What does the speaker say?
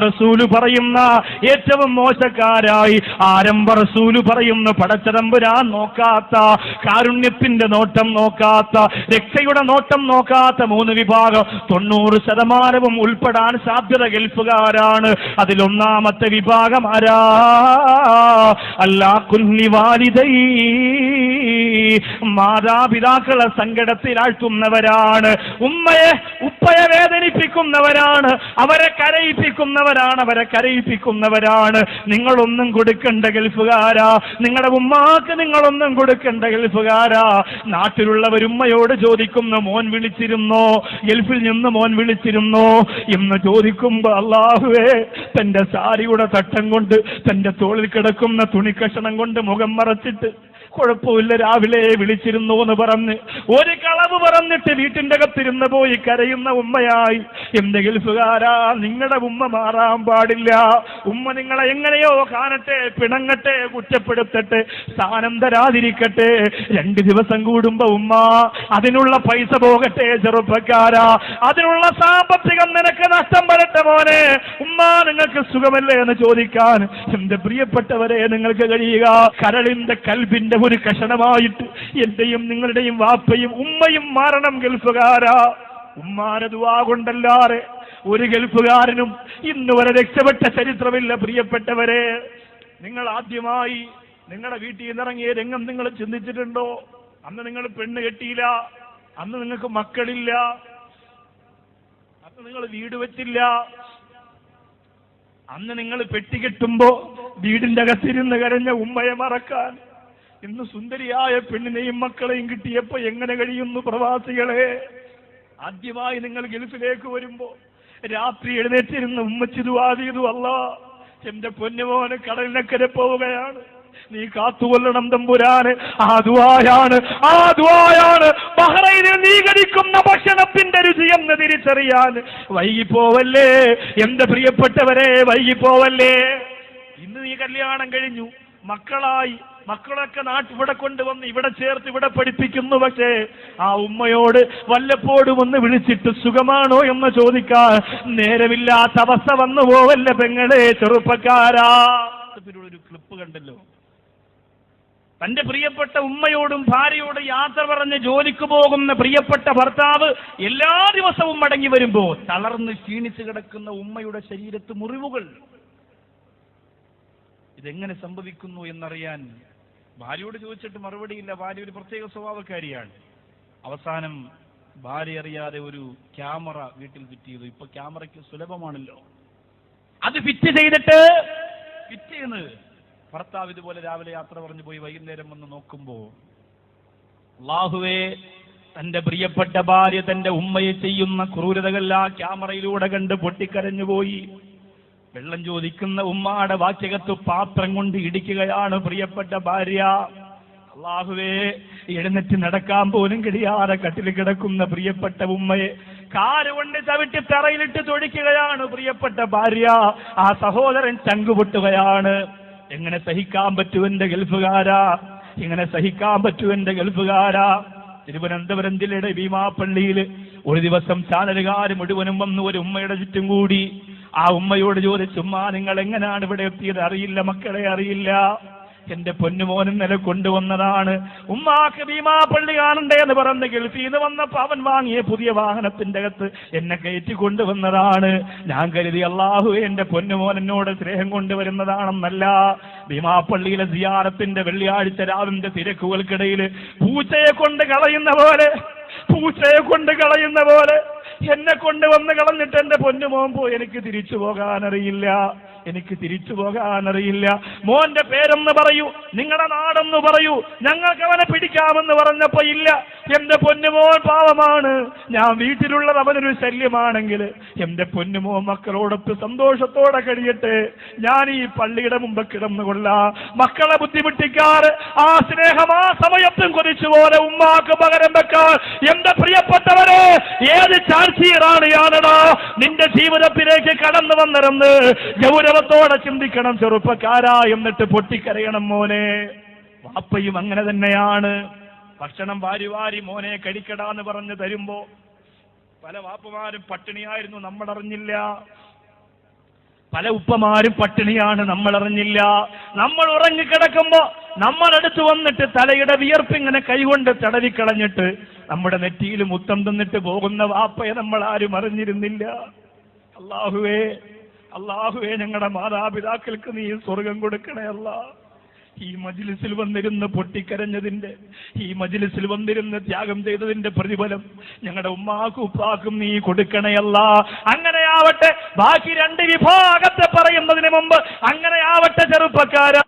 റസൂല് പറയുന്ന ഏറ്റവും മോശക്കാരായി ആരംഭ റസൂല് പറയുന്ന പടച്ചതമ്പുരാൻ നോക്കാത്ത, കാരുണ്യത്തിന്റെ നോട്ടം നോക്കാത്ത, രക്ഷയുടെ നോട്ടം നോക്കാത്ത 3 വിഭാഗം 90% ഉൾപ്പെടാൻ സാധ്യത ഗൾഫുകാരാണ്. അതിലൊന്നാമത്തെ വിഭാഗം ആരാ? അല്ലാ കുല്ലി വാലിദൈ, മാതാപിതാക്കളെ സങ്കടത്തിലാഴ്ത്തുന്നവരാണ്, ഉപ്പയെ വേദനിപ്പിക്കുന്നവരാണ്, അവരെ കരയിപ്പിക്കുന്നവരാണ്. നിങ്ങളൊന്നും കൊടുക്കണ്ട ഗൾഫുകാരാ, നിങ്ങളുടെ ഉമ്മാക്ക് നിങ്ങളൊന്നും കൊടുക്കണ്ട ഗൾഫുകാരാ. നാട്ടിലുള്ളവർ ഉമ്മയോട് ചോദിക്കുന്നു, മോൻ വിളിച്ചിരുന്നോ, ഗൾഫിൽ നിന്ന് മോൻ വിളിച്ചിരുന്നോ എന്ന് ചോദിക്കുമ്പോ അല്ലാഹുവേ, തന്റെ സാരിയുടെ തട്ടം കൊണ്ട്, തന്റെ തോളിൽ കിടക്കുന്ന തുണിക്കഷണം കൊണ്ട് മുഖം മറച്ചിട്ട് കുഴപ്പമില്ല രാവിലെ വിളിച്ചിരുന്നു എന്ന് പറഞ്ഞ് ഒരു കളവ് പറഞ്ഞിട്ട് വീട്ടിന്റെ അകത്തിരുന്ന് പോയി കരയുന്ന ഉമ്മയായി. എന്റെ ഗൾഫുകാരാ, നിങ്ങളുടെ ഉമ്മ മാറാൻ പാടില്ല. ഉമ്മ നിങ്ങളെ എങ്ങനെയോ കാണട്ടെ, പിണങ്ങട്ടെ, കുറ്റപ്പെടുത്തട്ടെ, സ്ഥാനം തരാതിരിക്കട്ടെ. 2 ദിവസം കൂടുമ്പോ ഉമ്മ, അതിനുള്ള പൈസ പോകട്ടെ ചെറുപ്പക്കാരാ, അതിനുള്ള സാമ്പത്തികം നിനക്ക് നഷ്ടം വരട്ടെ മോനെ, ഉമ്മ നിങ്ങൾക്ക് സുഖമല്ലേ എന്ന് ചോദിക്കാൻ എന്റെ പ്രിയപ്പെട്ടവരെ നിങ്ങൾക്ക് കഴിയുക. കരളിന്റെ കൽബിന്റെ ഒരു കഷണമായിട്ട് എന്റെയും നിങ്ങളുടെയും വാപ്പയും ഉമ്മയും മാറണം ഗൾഫുകാരാ. ഉമ്മാരെ ദുആ കൊണ്ടല്ലാതെ ഒരു ഗൾഫുകാരനും ഇന്ന് വരെ രക്ഷപ്പെട്ട ചരിത്രമില്ല. പ്രിയപ്പെട്ടവരെ, നിങ്ങൾ ആദ്യമായി നിങ്ങളുടെ വീട്ടിൽ നിന്നിറങ്ങിയ രംഗം നിങ്ങൾ ചിന്തിച്ചിട്ടുണ്ടോ? അന്ന് നിങ്ങൾ പെണ്ണ് കെട്ടിയില്ല, അന്ന് നിങ്ങൾക്ക് മക്കളില്ല, അന്ന് നിങ്ങൾ വീട് വെച്ചില്ല, അന്ന് നിങ്ങൾ പെട്ടികെട്ടുമ്പോ വീടിന്റെ അകത്തിരുന്ന് കരഞ്ഞ ഉമ്മയെ മറക്കാൻ ഇന്ന് സുന്ദരിയായ പെണ്ണിനെയും മക്കളെയും കിട്ടിയപ്പോ എങ്ങനെ കഴിയുന്നു പ്രവാസികളെ? ആദ്യമായി നിങ്ങൾ ഗൾഫിലേക്ക് വരുമ്പോ രാത്രി എഴുന്നേറ്റിരുന്ന് ഉമ്മച്ചി ദുആ ചെയ്തു, അല്ലാ എന്റെ പൊന്നുമോന് കടലിനക്കരെ പോവുകയാണ്, നീ കാത്തുകൊള്ളണം തമ്പുരാന്. ആ ദുആയാണ് ബഹ്റൈനിൽ നീ കഴിക്കുന്ന ഭക്ഷണത്തിന്റെ രുചി എന്ന് തിരിച്ചറിയാൻ. വൈകിപ്പോവല്ലേ എന്റെ പ്രിയപ്പെട്ടവരെ, വൈകിപ്പോവല്ലേ. ഇന്ന് നീ കല്യാണം കഴിഞ്ഞു, മക്കളായി, മക്കളൊക്കെ ഇവിടെ കൊണ്ടുവന്ന് ഇവിടെ ചേർത്ത് ഇവിടെ പഠിപ്പിക്കുന്നു. പക്ഷേ ആ ഉമ്മയോട് വല്ലപ്പോഴും ഒന്ന് വിളിച്ചിട്ട് സുഖമാണോ എന്ന് ചോദിക്കാൻ നേരമില്ലാത്ത അവസ്ഥ വന്നു പോവല്ല പെങ്ങളെ, ചെറുപ്പക്കാരാ. ഒരു ക്ലിപ്പ് കണ്ടല്ലോ, തന്റെ പ്രിയപ്പെട്ട ഉമ്മയോടും ഭാര്യയോടും യാത്ര പറഞ്ഞ് ജോലിക്ക് പോകുന്ന പ്രിയപ്പെട്ട ഭർത്താവ് എല്ലാ ദിവസവും മടങ്ങി വരുമ്പോ തളർന്ന് ക്ഷീണിച്ചു കിടക്കുന്ന ഉമ്മയുടെ ശരീരത്ത് മുറിവുകൾ. ഇതെങ്ങനെ സംഭവിക്കുന്നു എന്നറിയാൻ ഭാര്യയോട് ചോദിച്ചിട്ട് മറുപടിയില്ല. ഭാര്യ ഒരു പ്രത്യേക സ്വഭാവക്കാരിയാണ്. അവസാനം ഭാര്യ അറിയാതെ ഒരു ക്യാമറ വീട്ടിൽ ഫിറ്റ് ചെയ്തു. ഇപ്പൊ ക്യാമറയ്ക്ക് സുലഭമാണല്ലോ. അത് ഫിറ്റ് ചെയ്തിട്ട് പിറ്റേന്ന് ഭർത്താവ് ഇതുപോലെ രാവിലെ യാത്ര പറഞ്ഞു പോയി വൈകുന്നേരം വന്ന് നോക്കുമ്പോ അല്ലാഹുവേ, തന്റെ പ്രിയപ്പെട്ട ഭാര്യ തന്റെ ഉമ്മയെ ചെയ്യുന്ന ക്രൂരതകൾ ആ ക്യാമറയിലൂടെ കണ്ട് പൊട്ടിക്കരഞ്ഞു പോയി. വെള്ളം ചോദിക്കുന്ന ഉമ്മാടെ വാക്യകത്ത് പാത്രം കൊണ്ട് ഇടിക്കുകയാണ് പ്രിയപ്പെട്ട ഭാര്യ. അല്ലാഹുവേ, എഴുന്നേറ്റ് നടക്കാൻ പോലും കഴിയാതെ കട്ടിൽ കിടക്കുന്ന പ്രിയപ്പെട്ട ഉമ്മയെ കാലുകൊണ്ട് ചവിട്ടി തറയിലിട്ട് തൊഴിക്കുകയാണ് പ്രിയപ്പെട്ട ഭാര്യ. ആ സഹോദരൻ ചങ്കുപൊട്ടുകയാണ്. എങ്ങനെ സഹിക്കാൻ പറ്റും എന്റെ ഗൾഫുകാരാ, ഇങ്ങനെ സഹിക്കാൻ പറ്റും എന്റെ ഗൾഫുകാരാ. തിരുവനന്തപുരം ജില്ലയുടെ ഭീമാപ്പള്ളിയിൽ ഒരു ദിവസം ചാനലുകാർ മുഴുവനും വന്ന് ഒരു ഉമ്മയുടെ ചുറ്റും കൂടി. ആ ഉമ്മയോട് ചോദിച്ചു, ഉമ്മ നിങ്ങൾ എങ്ങനെയാണ് ഇവിടെ എത്തിയത്? അറിയില്ല മക്കളെ, അറിയില്ല. എന്റെ പൊന്നുമോനും നില കൊണ്ടുവന്നതാണ്. ഉമ്മാക്ക് ഭീമാപ്പള്ളി കാണണ്ടേ എന്ന് പറഞ്ഞ് ഗൾഫിൽ നിന്ന് വന്നപ്പോ അവൻ വാങ്ങിയ പുതിയ വാഹനത്തിന്റെ അകത്ത് എന്നെ കയറ്റി കൊണ്ടുവന്നതാണ്. ഞാൻ കരുതി അല്ലാഹു എന്റെ പൊന്നുമോൻ എന്നോട് സ്നേഹം കൊണ്ടുവരുന്നതാണെന്നല്ല. ഭീമാപ്പള്ളിയിലെ സിയാറത്തിന്റെ വെള്ളിയാഴ്ച രാവിന്റെ തിരക്കുകൾക്കിടയിൽ പൂച്ചയെ കൊണ്ട് കളയുന്ന പോലെ എന്നെ കൊണ്ടുവന്ന് കളഞ്ഞിട്ട് എന്റെ പൊന്നുമോൻ പോയി. എനിക്ക് തിരിച്ചു പോകാനറിയില്ല. മോന്റെ പേരെന്ന് പറയൂ, നിങ്ങളുടെ നാടെന്ന് പറയൂ, ഞങ്ങൾക്ക് അവനെ പിടിക്കാമെന്ന് പറഞ്ഞപ്പോ ഇല്ല. എന്റെ പൊന്നുമോൻ പാവമാണ്, ഞാൻ വീട്ടിലുള്ളത് അവനൊരു ശല്യമാണെങ്കിൽ എന്റെ പൊന്നുമോൻ മക്കളോടൊത്ത് സന്തോഷത്തോടെ കഴിയട്ടെ. ഞാൻ ഈ പള്ളിയുടെ മുമ്പ് കിടന്നുകൊള്ളാം. മക്കളെ ബുദ്ധിമുട്ടിക്കാറ് ആ സ്നേഹം ആ സമയത്തും കൊതിച്ചുപോലെ ഉമ്മാക്ക് പകരം വെക്കാൻ എന്റെ പ്രിയപ്പെട്ടവരെ ഏത് ചാർച്ചീറാണ് യാനടാ നിന്റെ ജീവിതത്തിലേക്ക് കടന്നു വന്നിരുന്ന് ഗൗരവത്തോടെ ചിന്തിക്കണം ചെറുപ്പക്കാരാ. എന്നിട്ട് പൊട്ടിക്കരയണം മോനെ. വാപ്പയും അങ്ങനെ തന്നെയാണ്. ഭക്ഷണം വാരി മോനെ കഴിക്കടാന്ന് പറഞ്ഞ് തരുമ്പോ പല വാപ്പമാരും പട്ടിണിയായിരുന്നു, നമ്മളറിഞ്ഞില്ല. പല ഉപ്പമാരും പട്ടിണിയാണ്, നമ്മൾ അറിഞ്ഞില്ല. നമ്മൾ ഉറങ്ങിക്കിടക്കുമ്പോ നമ്മളടുത്ത് വന്നിട്ട് തലയുടെ വിയർപ്പിങ്ങനെ കൈകൊണ്ട് തടവിക്കളഞ്ഞിട്ട് നമ്മുടെ നെറ്റിയിൽ മുത്തം തന്നിട്ട് പോകുന്ന വാപ്പയെ നമ്മൾ ആരും അറിഞ്ഞിരുന്നില്ല. അല്ലാഹുവേ, അല്ലാഹുവേ, ഞങ്ങളുടെ മാതാപിതാക്കൾക്ക് നീ സ്വർഗം കൊടുക്കണേ അല്ലാ. ഈ മജ്ലിസിൽ വന്നിരുന്ന് പൊട്ടിക്കരഞ്ഞതിന്റെ, ഈ മജ്ലിസിൽ വന്നിരുന്ന് ത്യാഗം ചെയ്തതിന്റെ പ്രതിഫലം ഞങ്ങളുടെ ഉമ്മാക്കും ഉപ്പാക്കും നീ കൊടുക്കണയല്ല. അങ്ങനെയാവട്ടെ. ബാക്കി രണ്ട് വിഭാഗത്തെ പറയുന്നതിന് മുമ്പ് അങ്ങനെയാവട്ടെ ചെറുപ്പക്കാരാ.